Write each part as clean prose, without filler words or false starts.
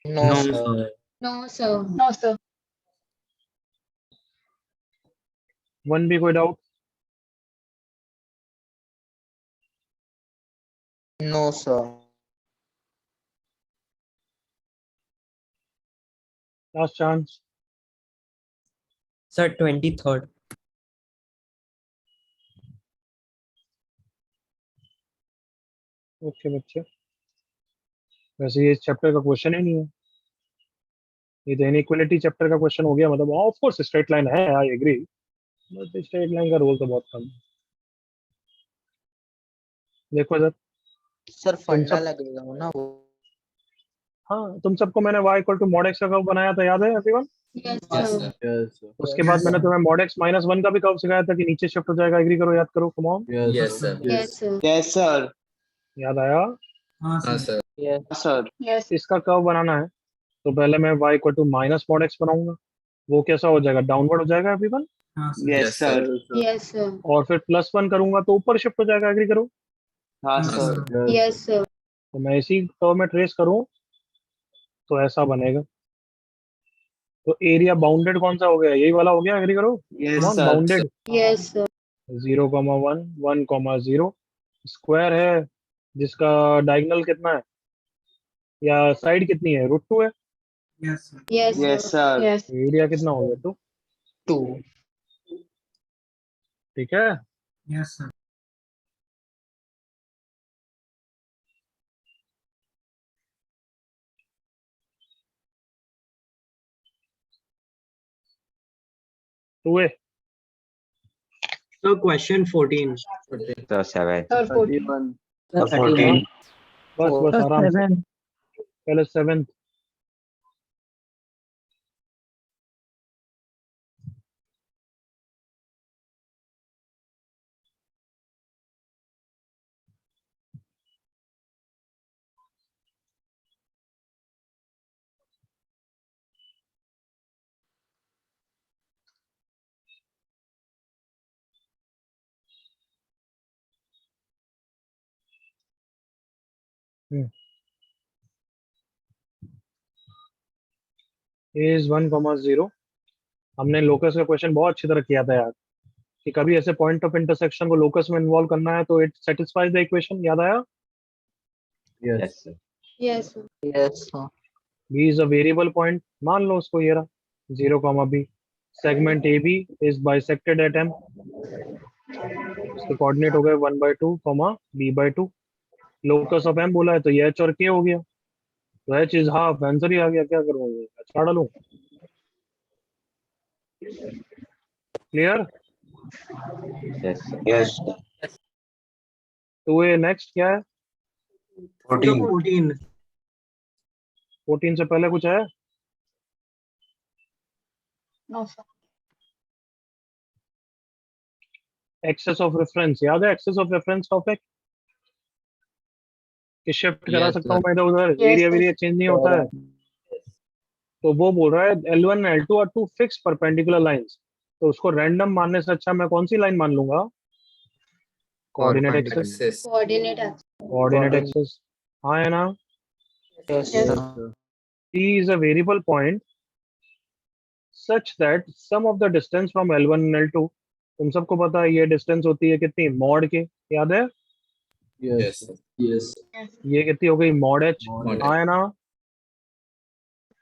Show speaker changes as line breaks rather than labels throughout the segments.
No,
No,
sir.
sir.
No, sir.
No, sir.
One भी कोई doubt?
No, sir.
Last chance.
Sir, 23rd.
Okay बच्चे, वैसे ये इस चैप्टर का क्वेश्चन ही नहीं है, ये तो इनइक्वालिटी चैप्टर का क्वेश्चन हो गया। मतलब ऑफ कोर्स स्ट्रेट लाइन है, I agree, but straight line का रोल तो बहुत कम है। देखो सर,
सर फंडा
सब-
लगेगा ना वो।
हाँ, तुम सबको मैंने y equal to mod x का कर्व बनाया था, याद है everyone?
Yes,
Yes,
sir.
sir.
Yes, sir.
उसके बाद मैंने तुम्हें मॉड x माइनस वन का भी कर्व सिखाया था कि नीचे शिफ्ट हो जाएगा। एग्री करो, याद करो, come on.
Yes, sir.
Yes, sir.
Yes, sir.
याद आया?
हाँ, sir.
Yes.
Sir.
Yes.
इसका कर्व बनाना है तो पहले मैं y equal to minus mod x बनाऊंगा। वो कैसा हो जाएगा? डाउनवर्ड हो जाएगा एवरीवन।
हाँ, sir.
Yes, sir.
Yes, sir.
और फिर प्लस वन करूंगा तो ऊपर शिफ्ट हो जाएगा। एग्री करो।
हाँ,
हाँ,
sir.
sir.
Yes, sir.
तो मैं इसी कर्व में ट्रेस करूं तो ऐसा बनेगा। तो एरिया बाउंडेड कौन सा हो गया? यही वाला हो गया। एग्री करो।
Yes, sir.
Bounded
Yes, sir.
0,1 1,0 square है जिसका डायगोनल कितना है या साइड कितनी है? √2 है।
Yes, sir.
Yes,
Yes,
sir.
sir.
Yes.
Area कितना हो गया? 2।
2.
ठीक है।
Yes, sir.
Two a
So, question 14.
So 7.
Sir, 14.
31.
14.
बस बस आराम से।
7.
पहले 7th। इज 1,0। हमने लोकस का क्वेश्चन बहुत अच्छी तरह किया था यार, कि कभी ऐसे पॉइंट ऑफ इंटरसेक्शन को लोकस में इन्वॉल्व करना है तो इट सेटिस्फाइज द इक्वेशन। याद आया?
Yes, sir.
Yes, sir.
Yes, sir.
b is a variable point, मान लो उसको, ये रहा 0,b। Segment A B is bisected at m, उसके कोऑर्डिनेट हो गए 1/2, b/2। लोकस ऑफ m बोला है तो ये h और k हो गया, तो h इज हाफ। आंसर ही आ गया। क्या करूँ, अच्छा डालूं? क्लियर?
Yes, sir.
Yes.
तो ये नेक्स्ट क्या है?
14.
14.
14 से पहले कुछ है?
No, sir.
Axes of reference, याद है? एक्सेस ऑफ रेफरेंस टॉपिक कि शिफ्ट करा
Yes,
सकता हूँ
sir.
मैं इधर उधर,
Yes,
एरिया
sir.
वेरिया चेंज नहीं होता है। तो वो बोल रहा है L1 L2 are two fix perpendicular lines, तो उसको रैंडम मानने से अच्छा मैं कौन सी लाइन मान लूंगा? Coordinate axes.
Access.
Coordinate axis.
Coordinate axes, हाँ है ना?
Yes,
Yes.
sir.
T is a variable point such that sum of the distance from L1 and L2, तुम सबको पता है ये डिस्टेंस होती है कितनी? मॉड के, याद है?
Yes, sir.
Yes.
ये कितनी हो गई? मॉड एच,
Mod
हाँ है ना?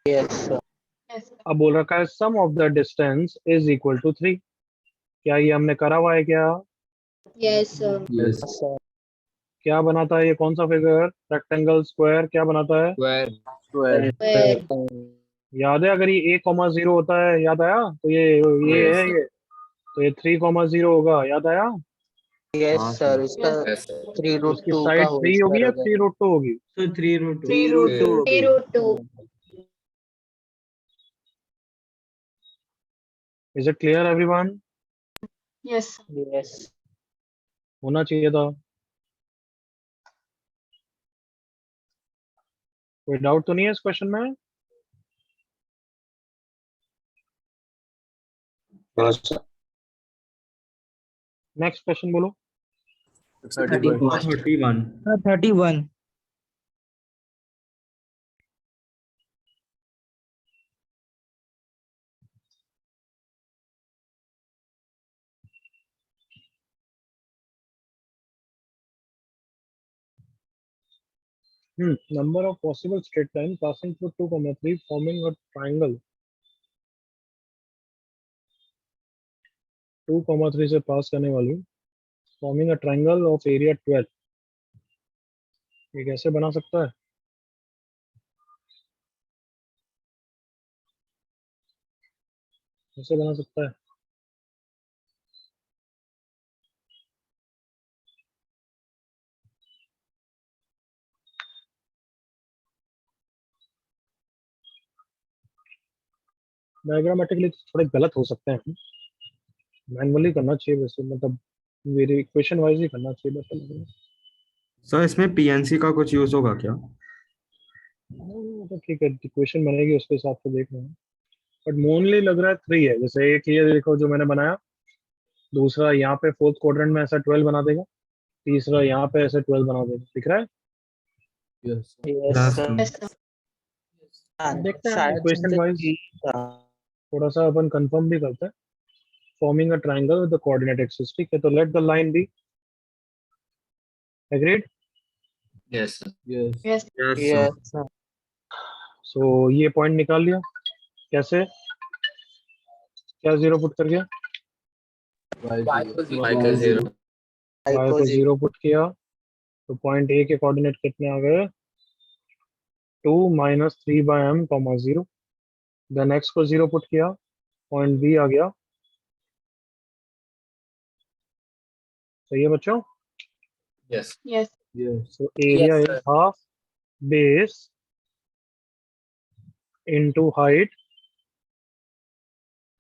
Yes, sir.
Yes, sir.
अब बोल रखा है sum of the distance is equal to 3। क्या ये हमने करा हुआ है क्या?
Yes, sir.
Yes.
Sir.
क्या बनाता है ये? कौन सा फिगर? रेक्टेंगल, स्क्वायर, क्या बनाता है?
Where?
Square.
Where?
याद है? अगर ये a,0 होता है, याद आया? तो ये
Yes,
है
sir.
ये, तो ये 3,0 होगा। याद आया?
Yes,
हाँ,
sir.
sir.
इसका
Yes, sir.
3 root
उसकी
2 का
साइड
होल
3 होगी या
स्क्वायर हो
3
जाएगा।
रूट 2 होगी?
So 3 root 2.
3 root 2.
3 root 2.
Is it clear everyone?
Yes, sir.
Yes.
होना चाहिए था। कोई डाउट तो नहीं है इस क्वेश्चन में?
Yes, sir.
नेक्स्ट क्वेश्चन बोलो।
31.
31.
31.
Number of possible straight line passing through 2, 3 forming a triangle. 2, 3 से पास करने वाली forming a triangle of area 12. ये कैसे बना सकता है? कैसे बना सकता है? डायग्रामेटिकली थोड़े गलत हो सकते हैं, मैनुअली करना चाहिए वैसे, मतलब मेरे इक्वेशन वाइज ही करना चाहिए बस.
सर इसमें पीएनसी का कुछ यूज होगा क्या?
तो ठीक है, इक्वेशन बनेगी उसके हिसाब से देख रहे हैं, बट मोनली लग रहा है 3 है. जैसे एक ये देखो जो मैंने बनाया, दूसरा यहाँ पे फोर्थ क्वाड्रेंट में ऐसा 12 बना देगा, तीसरा यहाँ पे ऐसे 12 बना देगा. दिख रहा है?
Yes,
Yes,
sir.
sir.
Yes, sir.
देखते हैं
शायद
इक्वेशन
से
वाइज थोड़ा सा अपन कंफर्म भी करते हैं. Forming a triangle with the coordinate axis. ठीक है, तो let the line be. Agreed?
Yes, sir.
Yes.
Yes.
Yes, sir.
Yes, sir.
So ये पॉइंट निकाल लिया. कैसे? क्या जीरो पुट कर गया?
Y का 0.
y को 0 पुट किया तो पॉइंट ए के कोऑर्डिनेट कितने आ गए? 2 - 3/m, 0. देन x को 0 पुट किया, पॉइंट बी आ गया. सही है बच्चों?
Yes.
Yes.
Yes.
So area
Yes,
is
sir.
half base into height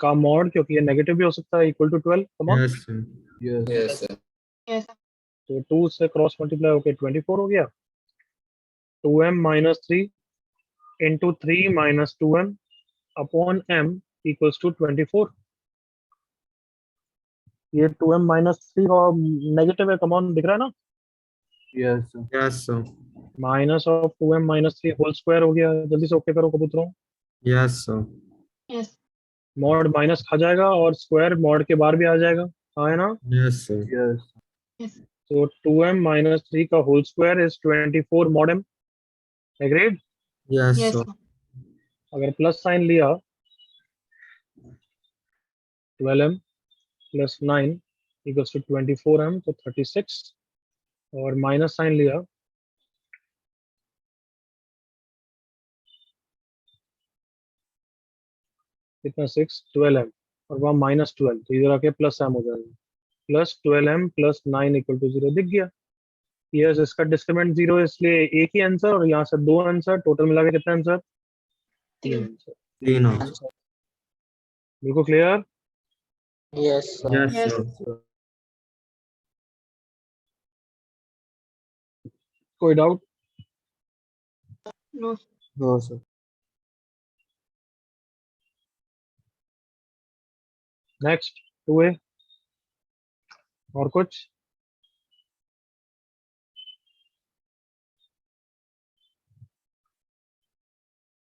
का मॉड, क्योंकि ये नेगेटिव भी हो सकता है, इक्वल टू 12. कम
Yes, sir.
Yes.
Yes, sir.
Yes.
तो 2 से क्रॉस मल्टीप्लाई होके 24 हो गया. 2m - 3 into 3 - 2m upon m equals to 24. ये 2m - 3 और नेगेटिव है, कमॉन दिख रहा है ना?
Yes, sir.
Yes, sir.
Minus of 2m - 3 whole square हो गया. जल्दी से ओके करो कबूतरों.
Yes, sir.
Yes.
Mod minus खा जाएगा और स्क्वायर मॉड के बाहर भी आ जाएगा. हाँ है ना?
Yes, sir.
Yes.
Yes.
तो 2m - 3 का whole square is 24 mod m. Agreed?
Yes,
Yes.
sir.
Sir.
अगर प्लस साइन लिया 12m + 9 इक्वल्स टू 24m, तो 36. और माइनस साइन लिया कितना 6 12m और वहाँ -12, तो इधर आके प्लस m हो जाएगा. Plus 12m + 9 equal to 0. दिख गया? यस, इसका डिस्क्रिमिनेंट 0 है, इसलिए एक ही आंसर और यहाँ से 2 आंसर. टोटल मिला के कितना आंसर? 3 आंसर.
3 answer.
बिल्कुल clear?
Yes, sir.
Yes,
Yes.
sir.
कोई doubt?
No.
No, sir.
Next 2a. और कुछ?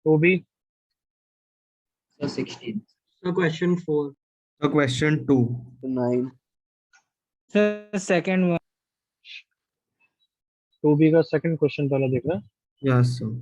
तो भी
So 16.
So question 4.
So question 2.
9.
Second one.
2b का सेकंड क्वेश्चन पहले देख रहे हैं.
Yes, sir.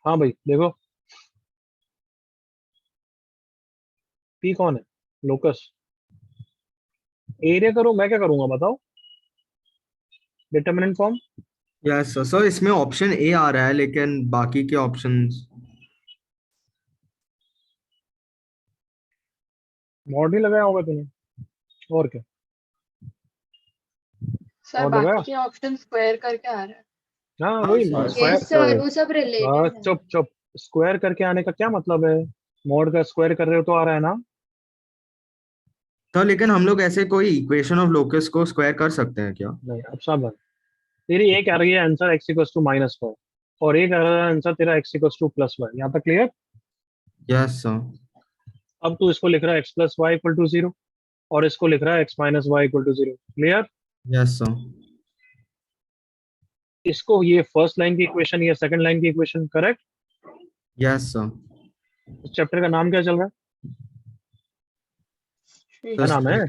हाँ भाई देखो, पी कौन है? लोकस. एरिया करो, मैं क्या करूंगा बताओ? Determinant form.
Yes, sir. So इसमें ऑप्शन ए आ रहा है लेकिन बाकी के ऑप्शंस
मॉड ही लगाया होगा तूने, और क्या?
सर
और लगाया?
बाकी ऑप्शन स्क्वायर करके आ रहा है।
हाँ वही
sir.
स्क्वायर।
यस सर, वो सब रिलेटेड है।
चुप चुप, स्क्वायर करके आने का क्या मतलब है? मॉड का स्क्वायर कर रहे हो तो आ रहा है ना।
तो लेकिन हम लोग ऐसे कोई इक्वेशन ऑफ लोकस को स्क्वायर कर सकते हैं क्या?
नहीं, अब सब तेरी एक आ रही है आंसर x इक्वल्स टू -4 और एक आ रहा है आंसर तेरा x इक्वल्स टू +1, यहाँ तक क्लियर?
Yes sir.
अब तू इसको लिख रहा है x + y इक्वल टू 0 और इसको लिख रहा है x - y equal to 0, clear?
Yes sir.
इसको ये फर्स्ट लाइन की इक्वेशन, ये सेकंड लाइन की इक्वेशन, करेक्ट?
Yes sir.
इस चैप्टर का नाम क्या चल रहा है? क्या नाम है?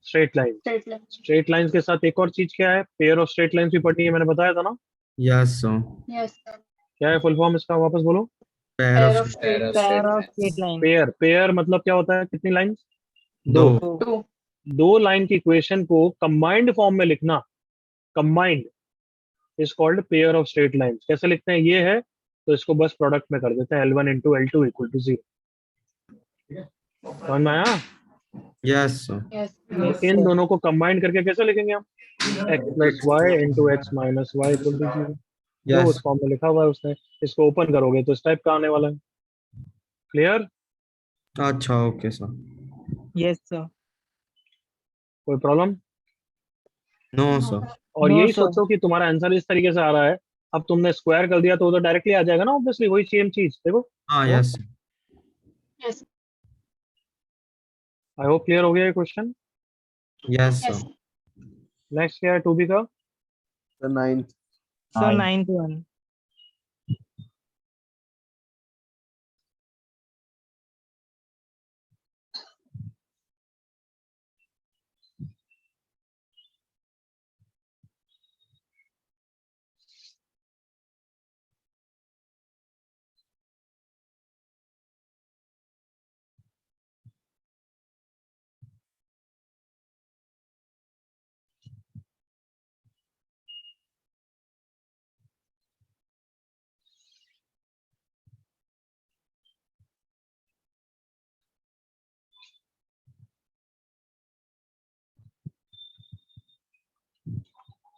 Straight line.
Straight line.
Straight lines के साथ एक और चीज क्या है? पेयर ऑफ स्ट्रेट लाइंस भी पढ़नी है, मैंने बताया था ना।
Yes sir.
Yes sir.
क्या है फुल फॉर्म इसका, वापस बोलो।
Pair
pair
of
of straight line.
Pair, pair मतलब क्या होता है? कितनी लाइंस?
दो।
2।
दो लाइन की इक्वेशन को कंबाइंड फॉर्म में लिखना, combined is called pair of straight lines. कैसे लिखते हैं? ये है तो इसको बस प्रोडक्ट में कर देते हैं, L1 × L2 इक्वल टू 0। समझ में आया?
Yes sir.
यस।
इन दोनों को कंबाइंड करके कैसे लिखेंगे हम? x + y × x - y equal to 0। जो उस
यस।
फॉर्म में लिखा हुआ है उसने, इसको ओपन करोगे तो इस टाइप का आने वाला है। क्लियर?
अच्छा ओके सर।
Yes sir.
कोई प्रॉब्लम?
No sir.
और
No,
यही
sir.
सोचो कि तुम्हारा आंसर इस तरीके से आ रहा है, अब तुमने स्क्वायर कर दिया तो वो तो डायरेक्टली आ जाएगा ना, ऑब्वियसली वही सेम चीज। देखो,
हाँ yes.
Yes.
I hope clear हो गया ये question.
Yes
yes.
Sir.
Next क्या है 2B का?
The ninth.
So 9th one.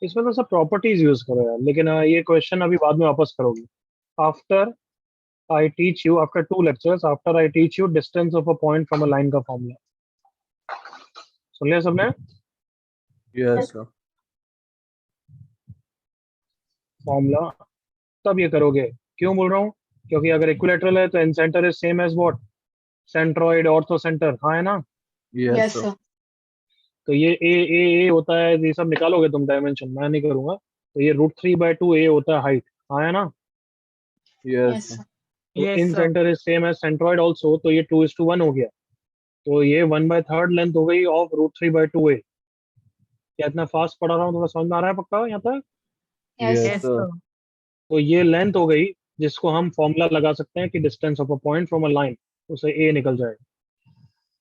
इसमें तो सब प्रॉपर्टीज यूज करो यार, लेकिन ये क्वेश्चन अभी बाद में वापस करोगे। After I teach you, after 2 lectures, after I teach you distance of a point from a line का फॉर्मूला। सुन लिया सबने?
Yes sir.
फॉर्मूला तब ये करोगे। क्यों बोल रहा हूँ? क्योंकि अगर इक्विलेटरल है तो incentre is same as what? Centroid, orthocentre, हाँ है ना?
Yes
yes
sir.
सर।
तो ये ए होता है, ये सब निकालोगे तुम डायमेंशन, मैं नहीं करूंगा। तो ये √3/2 a होता है हाइट, हाँ है ना?
Yes
yes
sir.
सर।
तो
Yes,
in
sir.
Centre is same as centroid also, तो ये 2:1 हो गया। तो ये 1/3 लेंथ हो गई ऑफ √3/2 a। क्या इतना फास्ट पढ़ा रहा हूँ? थोड़ा समझ में आ रहा है पक्का यहाँ तक?
Yes
Yes
sir.
sir.
तो ये लेंथ हो गई जिसको हम फॉर्मूला लगा सकते हैं कि distance of a point from a line, उसे a निकल जाएगा।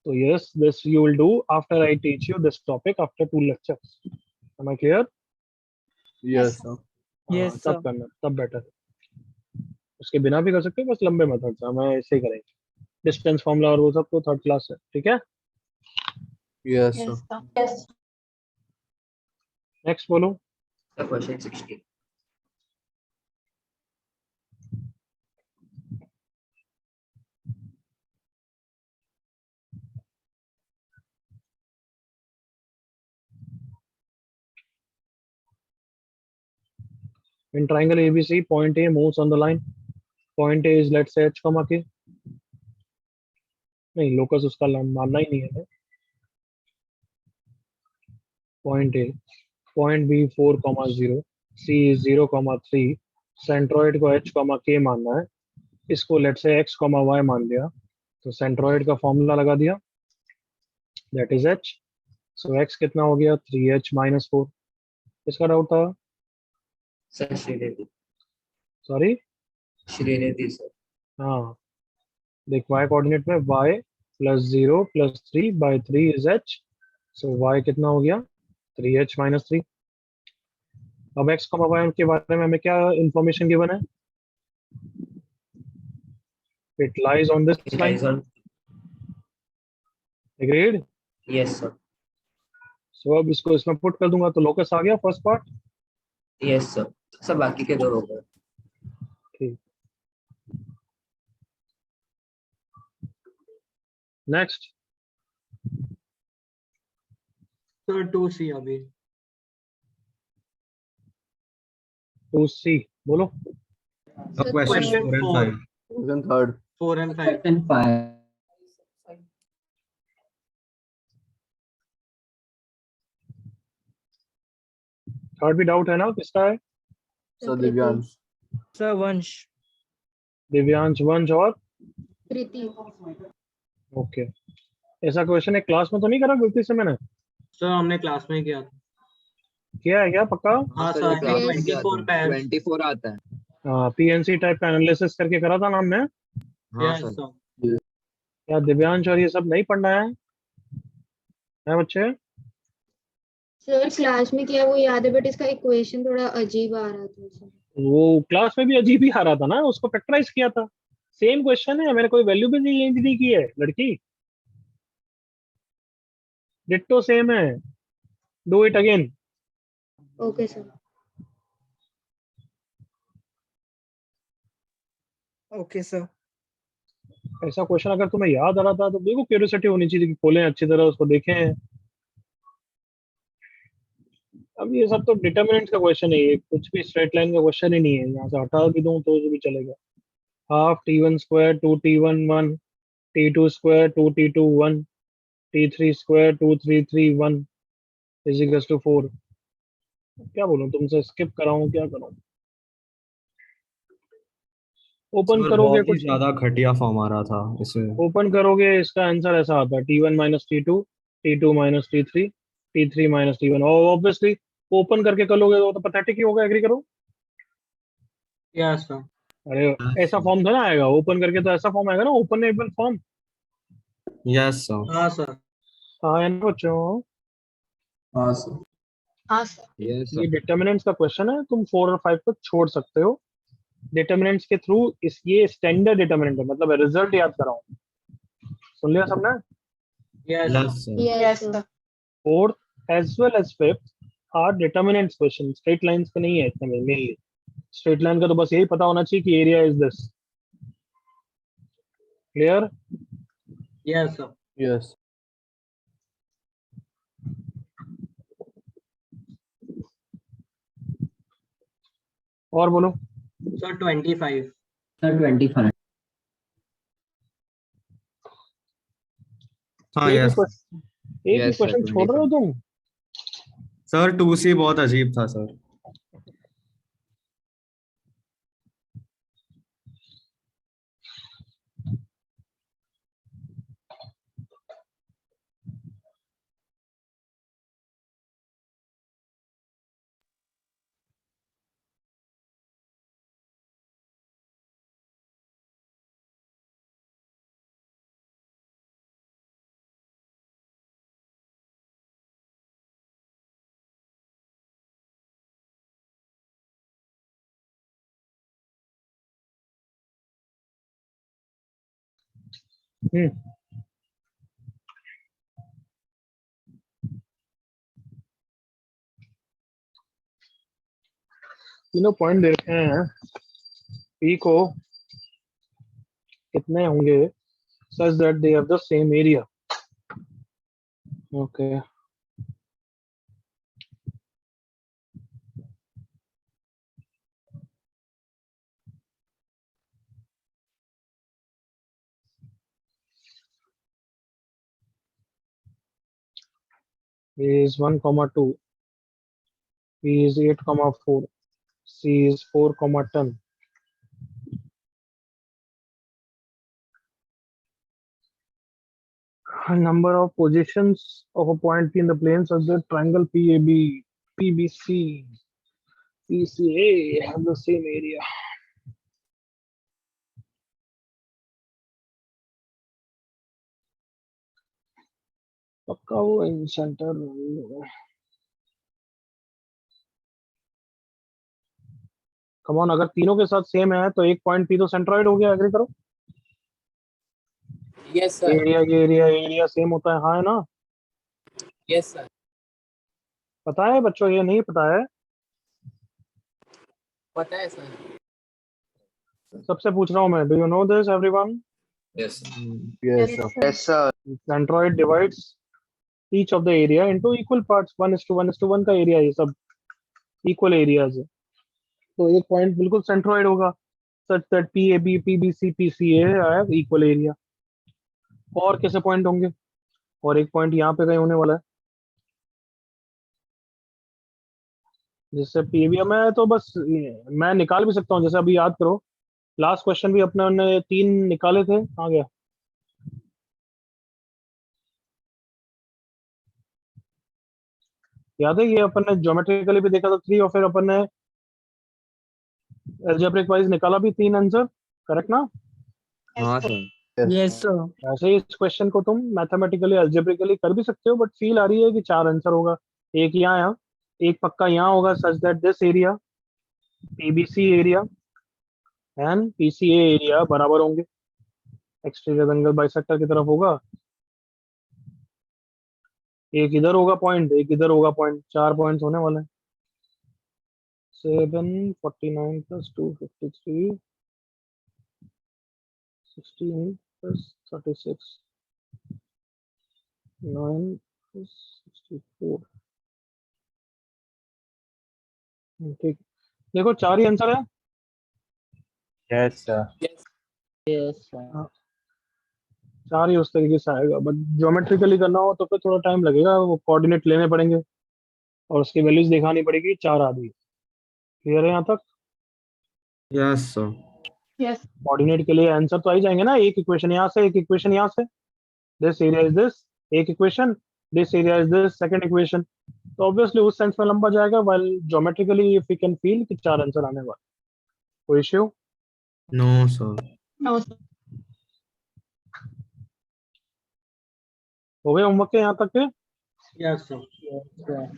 तो yes, this you will do after I teach you this topic after 2 lectures। Am I clear?
Yes sir.
Yes,
तब
sir.
करना, तब बेटर है। उसके बिना भी कर सकते हो, बस लंबे मेथड से हमें ऐसे ही करेंगे। डिस्टेंस फॉर्मूला और वो सब तो 3rd क्लास है, ठीक है?
Yes sir.
Yes sir. Yes.
Next बोलो।
Question 16.
In triangle ABC, point A moves on the line. Point A is let's say h, k. नहीं, लोकस उसका मानना ही नहीं है। Point A, point B 4, 0, C is 0, 3, centroid को h, k मानना है। इसको लेट्स से x, y मान लिया, तो सेंट्रोइड का फॉर्मूला लगा दिया, that is h। So x कितना हो गया? 3h - 4। इसका डाउट था?
Sir, Srinidhi.
Sorry,
Srinidhi, sir.
हाँ देख, y कोऑर्डिनेट में y + 0 + 3/3 is h। So y कितना हो गया? 3h - 3। अब x, y के बारे में हमें क्या इंफॉर्मेशन गिवन है? It lies on this
It
line.
lies on
agreed?
Yes, sir.
सो अब इसको इसमें पुट कर दूंगा तो लोकस आ गया first part.
Yes, sir. Sir बाकी के दो हो गए।
ठीक, नेक्स्ट।
सर 2C अभी।
2C बोलो।
Sir,
Question
third.
4 and 5.
Question third.
4 and 5.
And 5.
Third भी डाउट है ना, किसका है?
So Divyansh.
Sir, Vansh.
Divyansh, वंश और
Kriti.
ओके। ऐसा क्वेश्चन एक क्लास में तो नहीं करा गलती से मैंने?
सर हमने क्लास में किया था।
किया है क्या पक्का?
हाँ
ये
सर,
class में
24 पैर।
24 आता है।
हाँ, पीएनसी टाइप का एनालिसिस करके करा था ना हमने।
Yes sir.
क्या दिव्यांश और ये सब नहीं पढ़ना है बच्चे?
सर क्लास में किया वो याद है, बट इसका इक्वेशन थोड़ा अजीब आ रहा था सर।
वो क्लास में भी अजीब ही आ रहा था ना, उसको फैक्टराइज किया था। सेम क्वेश्चन है, मैंने कोई वैल्यू भी नहीं की है लड़की। डिट्टो सेम है, do it again.
Okay sir.
Okay, sir.
ऐसा क्वेश्चन अगर तुम्हें याद आ रहा था तो देखो, क्यूरियोसिटी होनी चाहिए कि खोलें अच्छी तरह उसको देखें। अब ये सब तो डिटर्मिनेंट का क्वेश्चन है, ये कुछ भी स्ट्रेट लाइन का क्वेश्चन ही नहीं है। यहाँ से हटा भी दूं तो भी चलेगा। Half T1 square 2T1 1, T2 square 2T2 1, T3 square 2 3 3 1 is equal to 4। क्या बोलूं तुमसे, स्किप कराऊं क्या करूं? ओपन
सर
करोगे
बहुत ही
कुछ,
ज्यादा घटिया फॉर्म आ रहा था इसमें।
ओपन करोगे इसका आंसर ऐसा आता है T1 minus T2, T2 minus T3, T3 minus T1। और ऑब्वियसली ओपन करके करोगे तो पैथेटिक ही होगा, एग्री करो?
Yes sir.
अरे ऐसा फॉर्म तो ना आएगा, ओपन करके तो ऐसा फॉर्म आएगा ना, open able form.
Yes sir.
हाँ सर।
हाँ है ना बच्चों?
हाँ सर।
हाँ सर।
ये डिटर्मिनेंट्स का क्वेश्चन है, तुम 4 और 5 को छोड़ सकते हो। डिटर्मिनेंट्स के थ्रू इस ये स्टैंडर्ड डिटर्मिनेंट है, मतलब रिजल्ट याद कराओ। सुन लिया सबने?
Yes
yes
sir.
Sir.
Yes sir.
Fourth as well as fifth are determinants question. Straight lines का नहीं है इतने में मेनली। स्ट्रेट लाइन का तो बस यही पता होना चाहिए कि area is this. Clear?
Yes sir.
Yes.
और बोलो।
सर 25।
सर 25।
हाँ
एक ही
यस
क्वेश्चन छोड़ रहे हो तुम?
सर। 2C बहुत अजीब था सर।
हम्म, तीनों पॉइंट दे रखे हैं। पी को कितने होंगे such that they have the same area? Okay. A is 1 comma 2, B is 8 comma 4, C is 4 comma 10. Number of positions of a point P in the plane such that triangle PAB, PBC, PCA have the same area. पक्का वो इन centre come on, अगर तीनों के साथ same है तो एक point P तो सेंट्रॉइड हो गया, एग्री करो?
Yes, sir.
एरिया सेम होता है, हाँ है ना?
Yes, sir.
पता है बच्चों, ये नहीं पता है?
पता है सर.
सबसे पूछ रहा हूँ मैं, do you know this everyone?
Yes.
Yes, sir.
Yes, sir.
Centroid divides each of the area into equal parts, 1:1:1 का एरिया, ये सब इक्वल एरियाज है। तो एक पॉइंट बिल्कुल सेंट्रॉइड होगा, such that PAB, PBC, PCA have equal area। और कैसे पॉइंट होंगे? और एक पॉइंट यहाँ पे कहीं होने वाला है, जिससे PAB मैं तो बस मैं निकाल भी सकता हूँ। जैसे अभी याद करो, लास्ट क्वेश्चन भी अपने ने 3 निकाले थे, आ गया। याद है, ये अपन ने ज्योमेट्रिकली भी देखा था 3, और फिर अपन ने अलजेब्रिक वाइज निकाला भी 3 आंसर, करेक्ट ना?
हाँ सर.
Yes, sir.
ऐसे ही इस क्वेश्चन को तुम मैथमेटिकली अलजेब्रिकली कर भी सकते हो, बट फील आ रही है कि 4 आंसर होगा, एक यहाँ, एक पक्का यहाँ होगा, such that this area, PBC area and PCA area बराबर होंगे, एक्सटीरियर एंगल बाइसेक्टर की तरफ होगा, एक इधर होगा पॉइंट, एक इधर होगा पॉइंट, 4 पॉइंट्स होने वाले हैं। 749 + 253 16 + 36 9 + 64। ठीक, देखो 4 ही आंसर है।
Yes, sir.
Yes, sir.
4 ही उस तरीके से आएगा, बट ज्योमेट्रिकली करना हो तो फिर थोड़ा टाइम लगेगा, वो कोऑर्डिनेट लेने पड़ेंगे और उसकी वैल्यूज दिखानी पड़ेगी। 4 आ गई, क्लियर है यहाँ तक?
Yes, sir.
Yes.
कोऑर्डिनेट के लिए आंसर तो आ ही जाएंगे ना, एक इक्वेशन यहाँ से, एक इक्वेशन यहाँ से, दिस एरिया इज दिस, एक equation, this area is this, second equation. तो ऑब्वियसली उस सेंस में लंबा जाएगा, while geometrically if you can feel कि 4 आंसर आने वाले। कोई issue?
No, sir.
No, sir.
हो गए होमवर्क के यहाँ तक के?
Yes, sir.
Yes, sir.